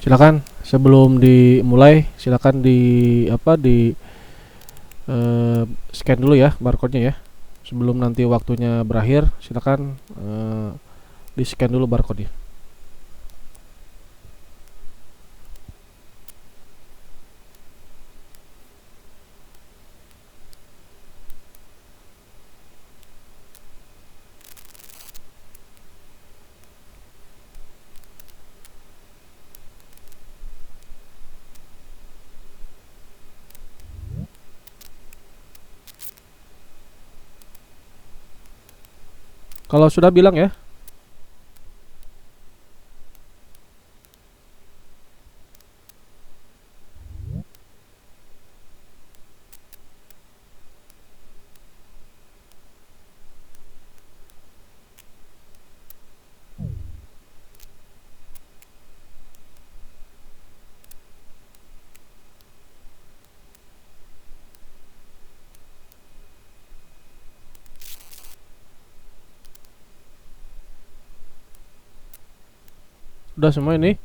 Silakan sebelum dimulai, silakan di scan dulu ya barcode-nya ya. Sebelum nanti waktunya berakhir, silakan di scan dulu barcode-nya. Kalau sudah bilang ya. Udah semua ini?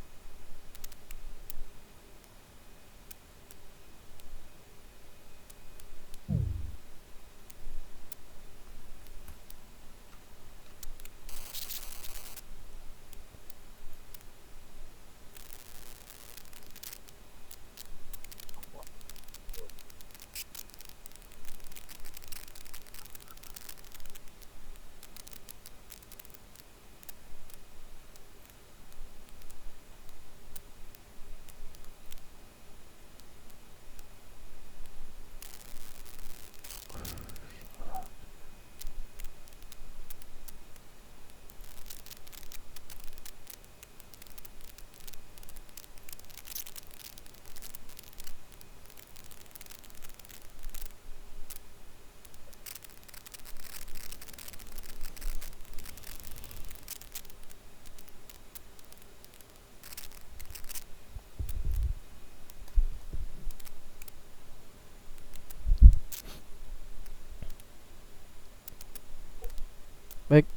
Baik,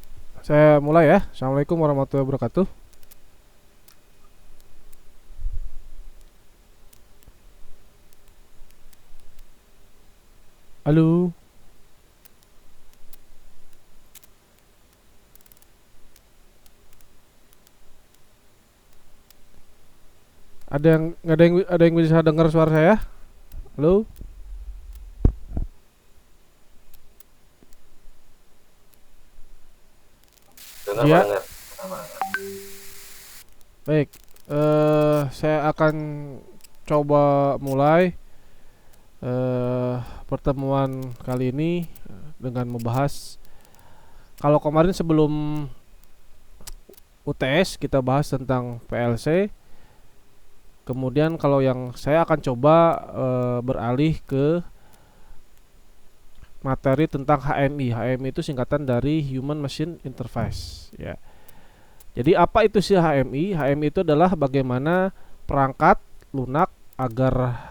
saya mulai ya. Assalamualaikum warahmatullahi wabarakatuh. Halo, ada yang bisa dengar suara saya? Halo? Dengar Pak, Iya, dengar. baik. Saya akan coba mulai eh pertemuan kali ini dengan membahas, kalau kemarin sebelum UTS kita bahas tentang PLC. Kemudian kalau yang saya akan coba beralih ke materi tentang HMI. HMI itu singkatan dari Human Machine Interface ya. Jadi apa itu sih HMI? HMI itu adalah bagaimana perangkat lunak agar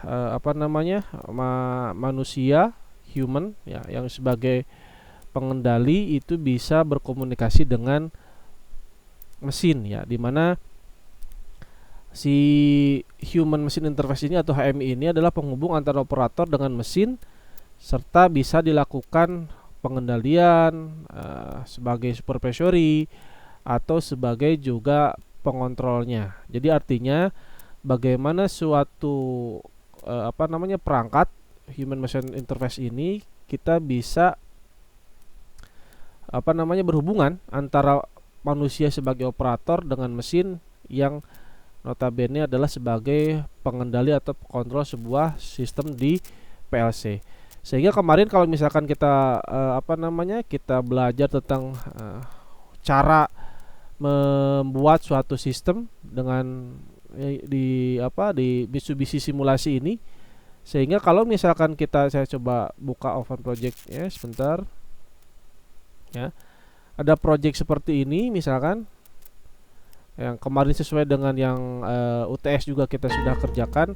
manusia human ya yang sebagai pengendali itu bisa berkomunikasi dengan mesin ya, dimana si human machine interface ini atau HMI ini adalah penghubung antara operator dengan mesin, serta bisa dilakukan pengendalian sebagai supervisory atau sebagai juga pengontrolnya. Jadi artinya bagaimana suatu perangkat human machine interface ini kita bisa berhubungan antara manusia sebagai operator dengan mesin yang notabene adalah sebagai pengendali atau kontrol sebuah sistem di PLC. Sehingga kemarin kalau misalkan kita kita belajar tentang cara membuat suatu sistem dengan di Mitsubishi simulasi ini, sehingga kalau misalkan saya coba buka open project ya sebentar ya, ada project seperti ini misalkan yang kemarin sesuai dengan yang UTS juga kita sudah kerjakan.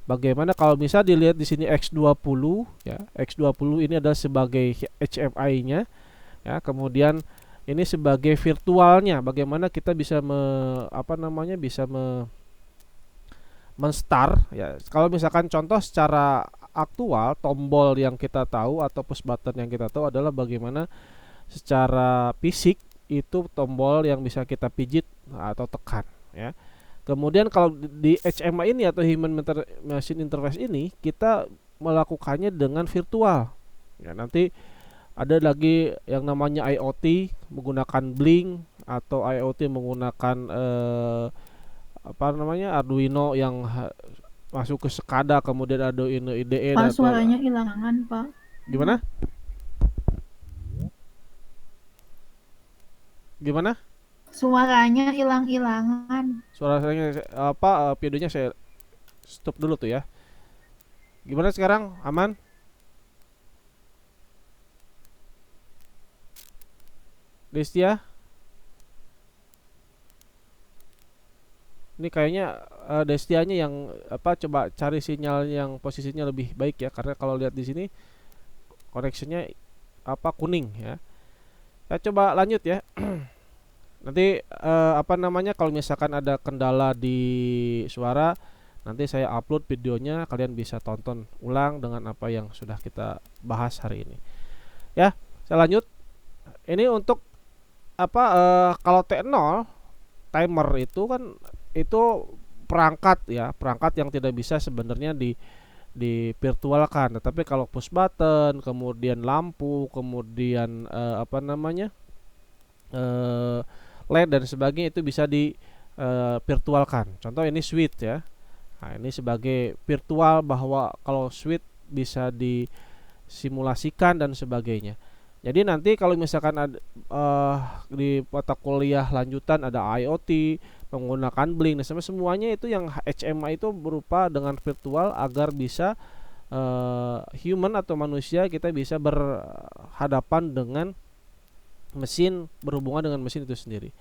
Bagaimana kalau bisa dilihat di sini X20 ya. X20 ini adalah sebagai HMI-nya ya. Kemudian ini sebagai virtualnya, bagaimana kita bisa men-start ya. Kalau misalkan contoh secara aktual, tombol yang kita tahu atau push button yang kita tahu adalah bagaimana secara fisik itu tombol yang bisa kita pijit atau tekan ya. Kemudian kalau di HMI ini atau Machine Interface ini kita melakukannya dengan virtual. Ya, nanti ada lagi yang namanya IoT menggunakan Blink atau IoT menggunakan apa namanya Arduino yang masuk ke SCADA, kemudian Arduino IDE Pak, atau suaranya hilangan, Pak. gimana? Gimana? Suaranya hilang-hilangan. Suaranya apa videonya saya stop dulu tuh ya. Gimana sekarang? Aman? Destia? Ini kayaknya Destianya yang apa coba cari sinyal yang posisinya lebih baik ya, karena kalau lihat di sini koneksinya apa kuning ya. Kita coba lanjut ya. Nanti apa namanya kalau misalkan ada kendala di suara, nanti saya upload videonya, kalian bisa tonton ulang dengan apa yang sudah kita bahas hari ini. Ya, saya lanjut. Ini untuk apa kalau T0 timer itu kan itu perangkat ya, perangkat yang tidak bisa sebenarnya di virtualkan. Tetapi kalau push button, kemudian lampu, kemudian apa namanya LED dan sebagainya itu bisa di virtualkan. Contoh ini switch ya. Nah, ini sebagai virtual bahwa kalau switch bisa disimulasikan dan sebagainya. Jadi nanti kalau misalkan ada di mata kuliah lanjutan ada IoT menggunakan Blink, nah semuanya itu yang HMI itu berupa dengan virtual agar bisa human atau manusia kita bisa berhadapan dengan mesin, berhubungan dengan mesin itu sendiri.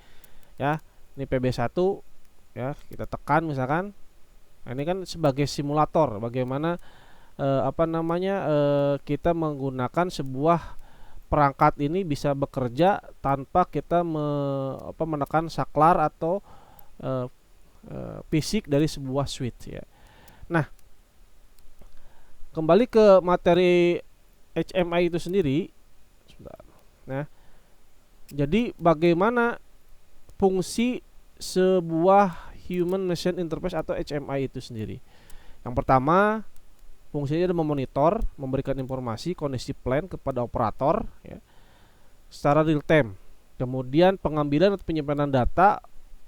Ya, ini PB1 ya, kita tekan misalkan. Nah, ini kan sebagai simulator bagaimana apa namanya kita menggunakan sebuah perangkat ini bisa bekerja tanpa kita menekan saklar atau fisik dari sebuah switch ya. Nah, kembali ke materi HMI itu sendiri. Nah, jadi bagaimana fungsi sebuah Human Machine Interface atau HMI itu sendiri? Yang pertama, fungsinya adalah memonitor, memberikan informasi kondisi plan kepada operator ya, secara real time. Kemudian pengambilan atau penyimpanan data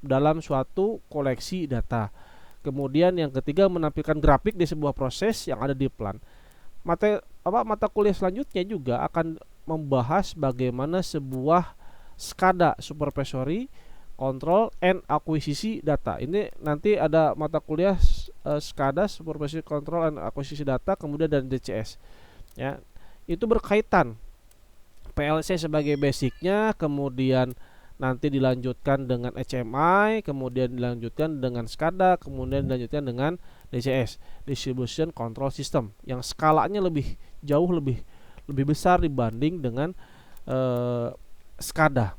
dalam suatu koleksi data. Kemudian yang ketiga, menampilkan grafik di sebuah proses yang ada di plan. Mata kuliah selanjutnya juga akan membahas bagaimana sebuah SCADA, supervisory control and akuisisi data. Ini nanti ada mata kuliah SCADA, supervisory control and akuisisi data, kemudian dan DCS. Ya, itu berkaitan. PLC sebagai basicnya, kemudian nanti dilanjutkan dengan HMI, kemudian dilanjutkan dengan SCADA, kemudian dilanjutkan dengan DCS, distribution control system, yang skalanya jauh lebih besar dibanding dengan SCADA.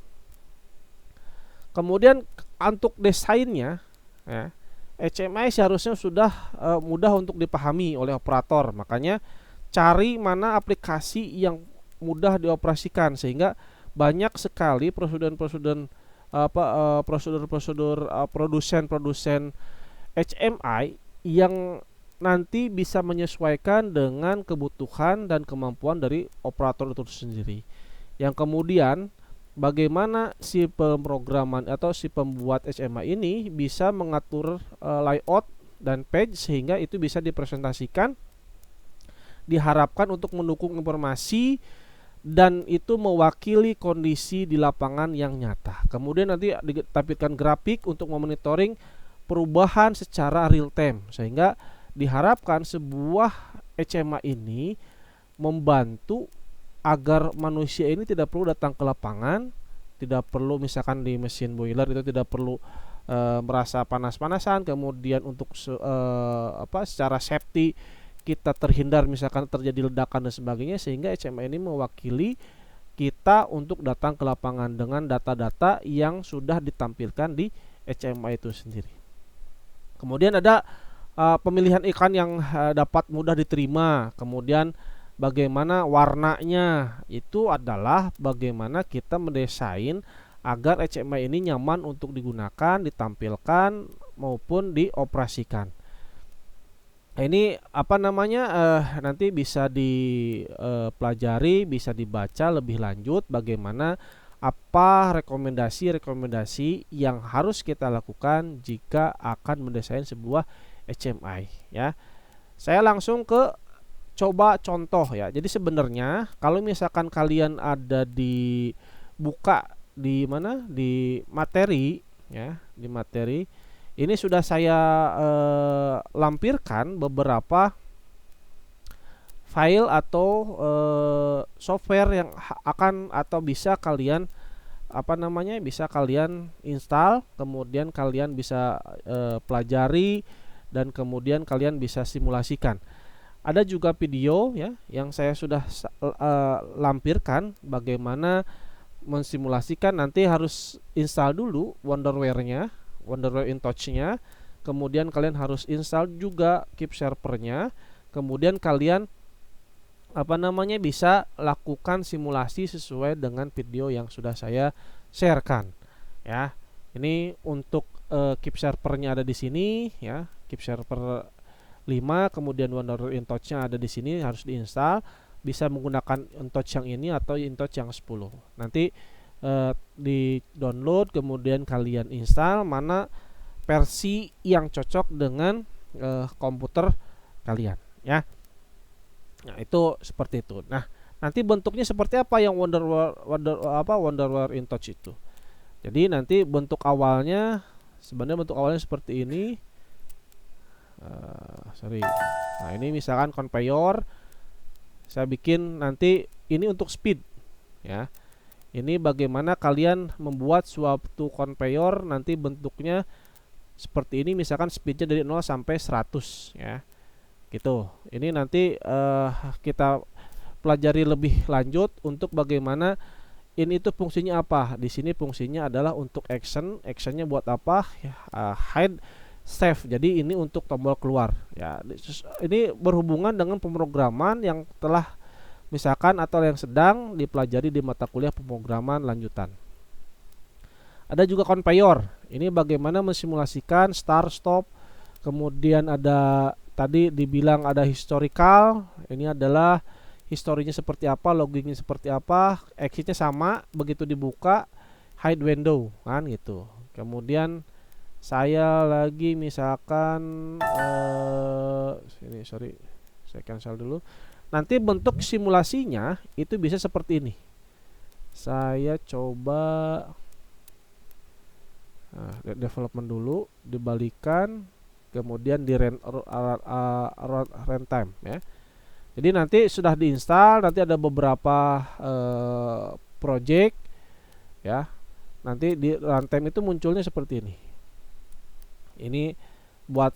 Kemudian untuk desainnya ya, HMI seharusnya sudah mudah untuk dipahami oleh operator. Makanya cari mana aplikasi yang mudah dioperasikan, sehingga banyak sekali prosedur-prosedur produsen HMI yang nanti bisa menyesuaikan dengan kebutuhan dan kemampuan dari operator itu sendiri. Yang kemudian bagaimana si pemrograman atau si pembuat HMI ini bisa mengatur layout dan page sehingga itu bisa dipresentasikan, diharapkan untuk mendukung informasi dan itu mewakili kondisi di lapangan yang nyata. Kemudian nanti ditampilkan grafik untuk memonitoring perubahan secara real time, sehingga diharapkan sebuah HMI ini membantu agar manusia ini tidak perlu datang ke lapangan, tidak perlu misalkan di mesin boiler itu tidak perlu merasa panas-panasan, kemudian untuk secara safety kita terhindar misalkan terjadi ledakan dan sebagainya, sehingga HMI ini mewakili kita untuk datang ke lapangan dengan data-data yang sudah ditampilkan di HMI itu sendiri. Kemudian ada pemilihan iklan yang dapat mudah diterima, kemudian bagaimana warnanya, itu adalah bagaimana kita mendesain agar HMI ini nyaman untuk digunakan, ditampilkan maupun dioperasikan. Nah, ini apa namanya, nanti bisa dipelajari, bisa dibaca lebih lanjut bagaimana apa rekomendasi-rekomendasi yang harus kita lakukan jika akan mendesain sebuah HMI ya. Saya langsung ke coba contoh ya. Jadi sebenarnya kalau misalkan kalian ada di buka di mana di materi ya, di materi ini sudah saya lampirkan beberapa file atau software yang akan atau bisa kalian apa namanya bisa kalian install, kemudian kalian bisa pelajari dan kemudian kalian bisa simulasikan. Ada juga video ya yang saya sudah lampirkan bagaimana mensimulasikan. Nanti harus install dulu Wonderware-nya, Wonderware InTouch-nya, kemudian kalian harus install juga Keepserver-nya, kemudian kalian apa namanya bisa lakukan simulasi sesuai dengan video yang sudah saya sharekan ya. Ini untuk Keepserver-nya ada di sini ya, Keepserver 5, kemudian Wonderware InTouch-nya ada di sini, harus diinstal. Bisa menggunakan InTouch yang ini atau InTouch yang 10. Nanti di download, kemudian kalian install mana versi yang cocok dengan komputer kalian ya. Nah, itu seperti itu. Nah, nanti bentuknya seperti apa yang Wonderware InTouch itu. Jadi nanti bentuk awalnya sebenarnya seperti ini. Nah, ini misalkan conveyor. Saya bikin nanti ini untuk speed ya. Ini bagaimana kalian membuat suatu conveyor nanti bentuknya seperti ini, misalkan speednya dari 0 sampai 100 ya. Gitu. Ini nanti kita pelajari lebih lanjut untuk bagaimana ini itu fungsinya apa. Di sini fungsinya adalah untuk action. Actionnya buat apa? Ya, hide, save. Jadi ini untuk tombol keluar ya. Ini berhubungan dengan pemrograman yang telah misalkan atau yang sedang dipelajari di mata kuliah pemrograman lanjutan. Ada juga conveyor. Ini bagaimana mensimulasikan start stop. Kemudian ada tadi dibilang ada historical. Ini adalah historinya seperti apa, loggingnya seperti apa, exitnya sama, begitu dibuka hide window kan gitu. Kemudian saya lagi misalkan ini sorry, saya cancel dulu. Nanti bentuk simulasinya itu bisa seperti ini. Saya coba development dulu, dibalikan, kemudian di runtime ya. Jadi nanti sudah diinstal, nanti ada beberapa project ya. Nanti di runtime itu munculnya seperti ini. Ini buat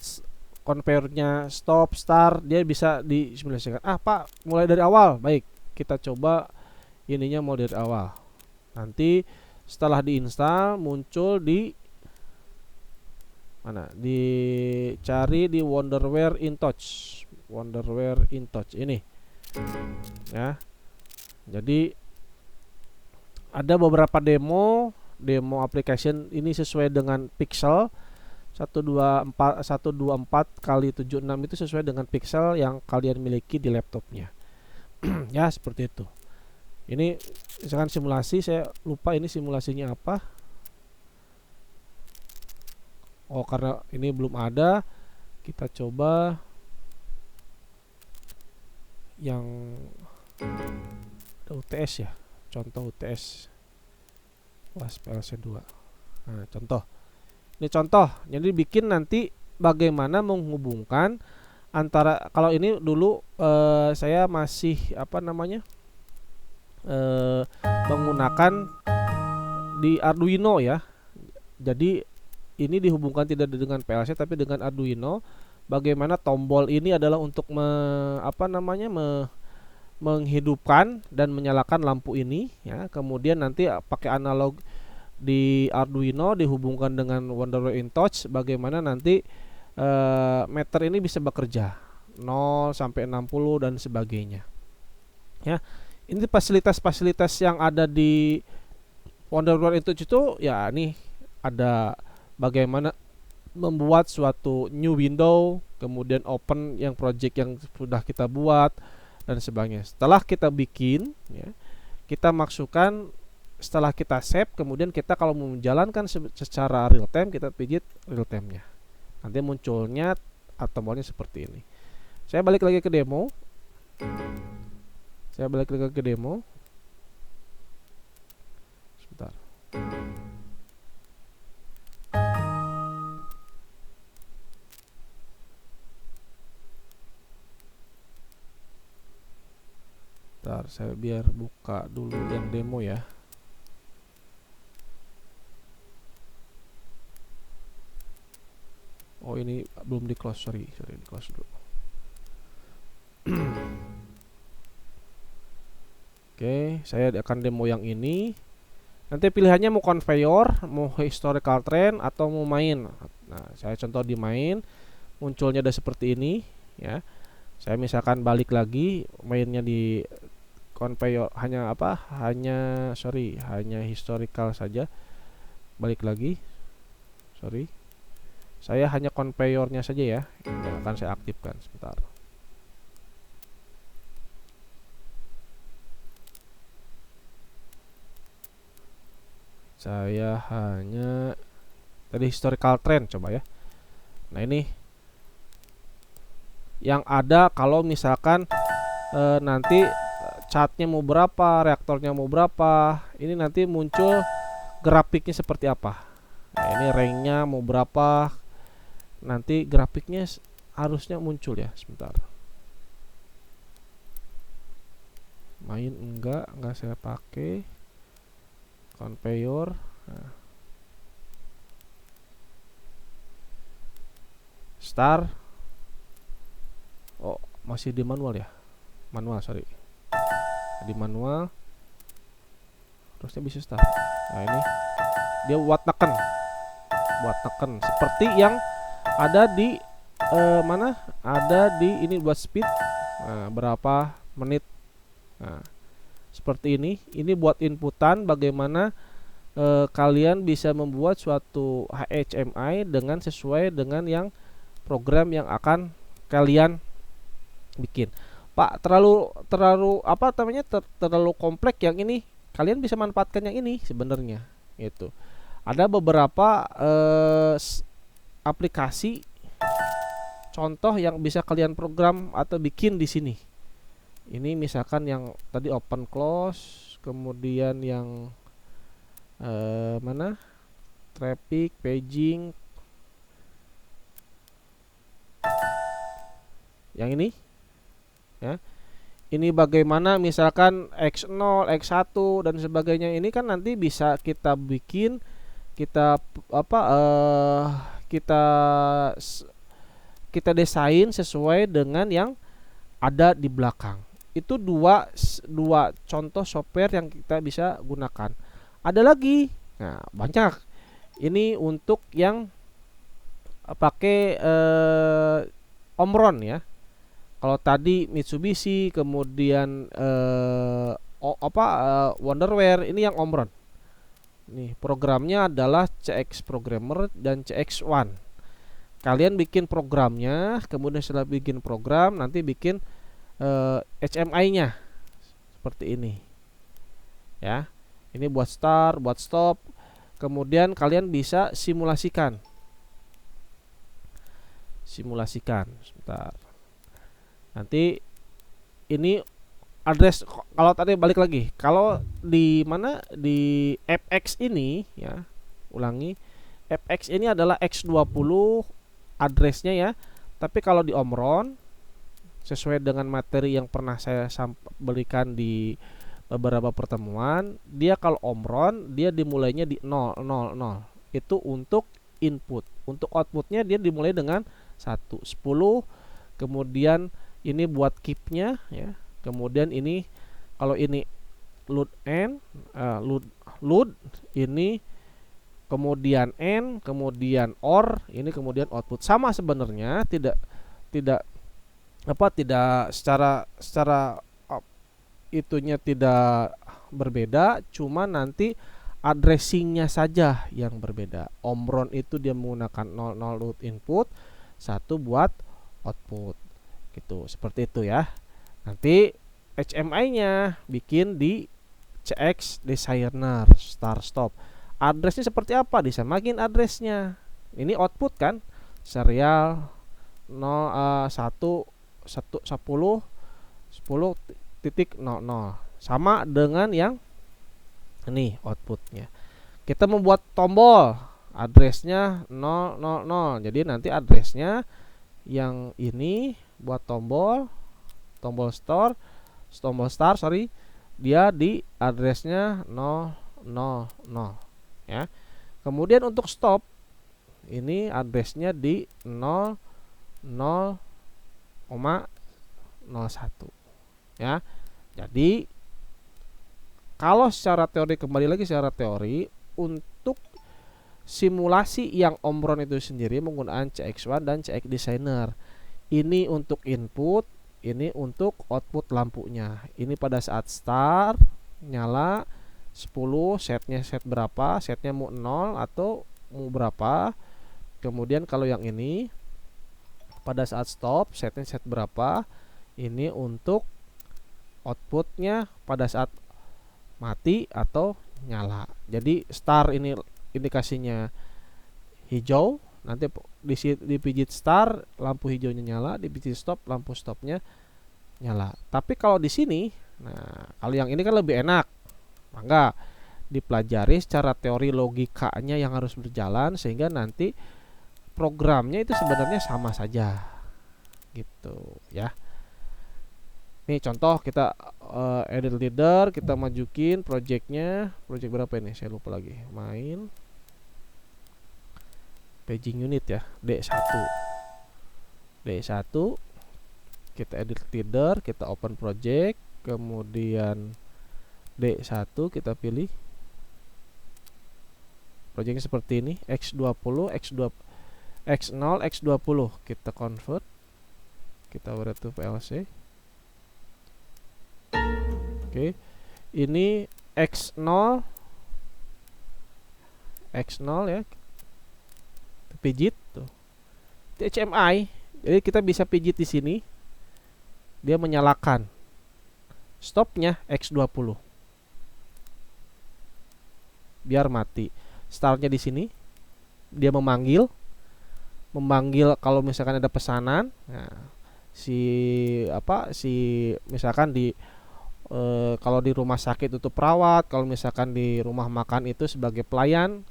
conveyor-nya stop, start, dia bisa disimulasikan. Pak, mulai dari awal. Baik, kita coba ininya mau dari awal. Nanti setelah diinstal muncul di mana? Dicari di Wonderware InTouch. Wonderware InTouch ini ya. Jadi ada beberapa demo application ini sesuai dengan pixel 124 kali 76 itu sesuai dengan pixel yang kalian miliki di laptopnya. Ya seperti itu. Ini misalkan simulasi, saya lupa ini simulasinya apa. Oh, karena ini belum ada, kita coba yang ada UTS ya, contoh UTS was PLC 2. Nah, contoh ini contoh, jadi bikin nanti bagaimana menghubungkan antara, kalau ini dulu saya masih apa namanya menggunakan di Arduino ya. Jadi ini dihubungkan tidak dengan PLC tapi dengan Arduino. Bagaimana tombol ini adalah untuk menghidupkan dan menyalakan lampu ini ya. Kemudian nanti pakai analog di Arduino dihubungkan dengan Wonderware InTouch, bagaimana nanti meter ini bisa bekerja 0 sampai 60 dan sebagainya ya. Ini fasilitas-fasilitas yang ada di Wonderware itu ya, nih ada bagaimana membuat suatu new window, kemudian open yang project yang sudah kita buat dan sebagainya. Setelah kita bikin ya, kita masukkan, setelah kita save, kemudian kita kalau mau menjalankan secara real time, kita pijit real time-nya. Nanti munculnya tombolnya seperti ini. Saya balik lagi ke demo. Sebentar. Bentar, saya biar buka dulu yang demo ya. Oh, ini belum di close, sorry di close dulu. Oke, saya akan demo yang ini. Nanti pilihannya mau conveyor, mau historical trend, atau mau main. Nah, saya contoh di main, munculnya ada seperti ini ya. Saya misalkan balik lagi, mainnya di conveyor hanya hanya historical saja. Balik lagi, saya hanya conveyornya saja ya, yang akan saya aktifkan. Sebentar. Saya hanya tadi historical trend, coba ya. Nah, ini yang ada kalau misalkan nanti catnya mau berapa, reaktornya mau berapa, ini nanti muncul grafiknya seperti apa. Nah, ini ranknya mau berapa, nanti grafiknya harusnya muncul ya. Sebentar. Main enggak saya pakai conveyor. Nah. Star. Oh, masih di manual ya. Di manual. Terusnya bisa start. Nah, ini dia buat neken seperti yang ada di mana? Ada di ini buat speed. Nah, berapa menit. Nah, seperti ini. Ini buat inputan bagaimana kalian bisa membuat suatu HMI dengan sesuai dengan yang program yang akan kalian bikin. Pak, terlalu terlalu kompleks yang ini. Kalian bisa manfaatkan yang ini sebenarnya. Gitu. Ada beberapa aplikasi contoh yang bisa kalian program atau bikin di sini. Ini misalkan yang tadi open close, kemudian yang mana? Traffic, paging. Yang ini ya. Ini bagaimana misalkan X0, X1 dan sebagainya, ini kan nanti bisa kita bikin, kita kita desain sesuai dengan yang ada di belakang. Itu dua contoh software yang kita bisa gunakan. Ada lagi, nah banyak. Ini untuk yang pakai Omron ya. Kalau tadi Mitsubishi, kemudian Wonderware, ini yang Omron. Nih, programnya adalah CX Programmer dan CX1. Kalian bikin programnya, kemudian setelah bikin program nanti bikin HMI-nya seperti ini. Ya. Ini buat start, buat stop. Kemudian kalian bisa simulasikan. Sebentar. Nanti ini address, kalau tadi balik lagi, kalau di mana di FX ini ya, ulangi, FX ini adalah X20 addressnya ya. Tapi kalau di Omron sesuai dengan materi yang pernah saya berikan di beberapa pertemuan, dia kalau Omron dia dimulainya di 000. Itu untuk input. Untuk outputnya dia dimulai dengan 1, 10, kemudian ini buat keep-nya ya. Kemudian ini kalau ini load n, load ini kemudian AND, kemudian OR, ini kemudian output. Sama sebenarnya, tidak tidak tidak secara itunya tidak berbeda, cuma nanti addressingnya saja yang berbeda. Omron itu dia menggunakan 00 buat input, 1 buat output. Gitu, seperti itu ya. Nanti HMI-nya bikin di CX designer start stop. Addressnya seperti apa? Disamakin addressnya. Ini output kan, serial 0 1 10 10.00 sama dengan yang ini outputnya. Kita membuat tombol, addressnya 000. Jadi nanti addressnya yang ini buat tombol start dia di addressnya 000 ya. Kemudian untuk stop ini addressnya di 00,01 ya. Jadi kalau secara teori, kembali lagi secara teori, untuk simulasi yang Omron itu sendiri menggunakan CX1 dan CX Designer. Ini untuk input, ini untuk output lampunya. Ini pada saat start nyala 10, setnya set berapa, setnya mau 0 atau mau berapa. Kemudian kalau yang ini pada saat stop, setnya set berapa. Ini untuk outputnya pada saat mati atau nyala. Jadi start ini indikasinya hijau, nanti dipijit start, lampu hijaunya nyala, dipijit stop, lampu stopnya nyala. Tapi kalau di sini, nah kalau yang ini kan lebih enak, maka dipelajari secara teori logikanya yang harus berjalan sehingga nanti programnya itu sebenarnya sama saja, gitu ya. Nih contoh kita edit leader, kita majukin projectnya, project berapa ini? Saya lupa lagi. Main paging unit ya, D1. Kita edit leader, kita open project, kemudian D1 kita pilih. Projectnya seperti ini, X20, X0, X20 kita convert. Kita write to PLC. Oke, ini X0 ya, pijit tuh. HMI, jadi kita bisa pijit di sini, dia menyalakan. Stopnya X20, biar mati. Startnya di sini, dia memanggil kalau misalkan ada pesanan. Nah, misalkan di kalau di rumah sakit itu perawat, kalau misalkan di rumah makan itu sebagai pelayan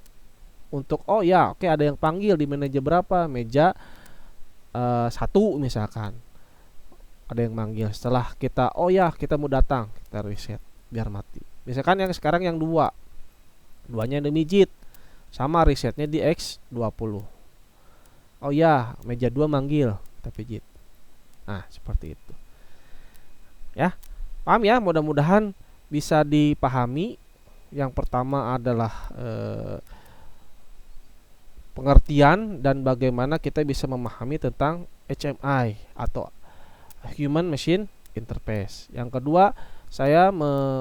untuk oke ada yang panggil di meja berapa, meja 1 misalkan ada yang manggil, setelah kita kita mau datang, kita reset biar mati. Misalkan yang sekarang yang duanya yang dimijit, sama resetnya di X20. Meja 2 manggil, kita pijit. Nah seperti itu ya. Paham ya, mudah-mudahan bisa dipahami. Yang pertama adalah pengertian dan bagaimana kita bisa memahami tentang HMI atau Human Machine Interface. Yang kedua, saya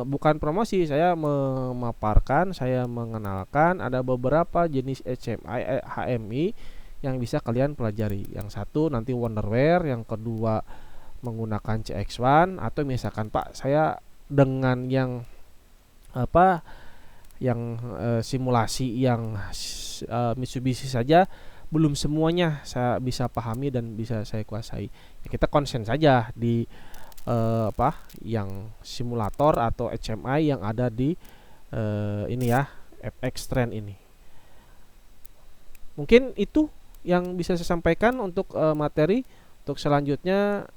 bukan promosi, saya memaparkan, saya mengenalkan ada beberapa jenis HMI yang bisa kalian pelajari. Yang satu nanti Wonderware, yang kedua menggunakan CX1, atau misalkan Pak saya dengan yang simulasi yang Mitsubishi saja belum semuanya saya bisa pahami dan bisa saya kuasai. Ya, kita konsen saja di yang simulator atau HMI yang ada di ini ya, FX Trend ini. Mungkin itu yang bisa saya sampaikan untuk materi. Untuk selanjutnya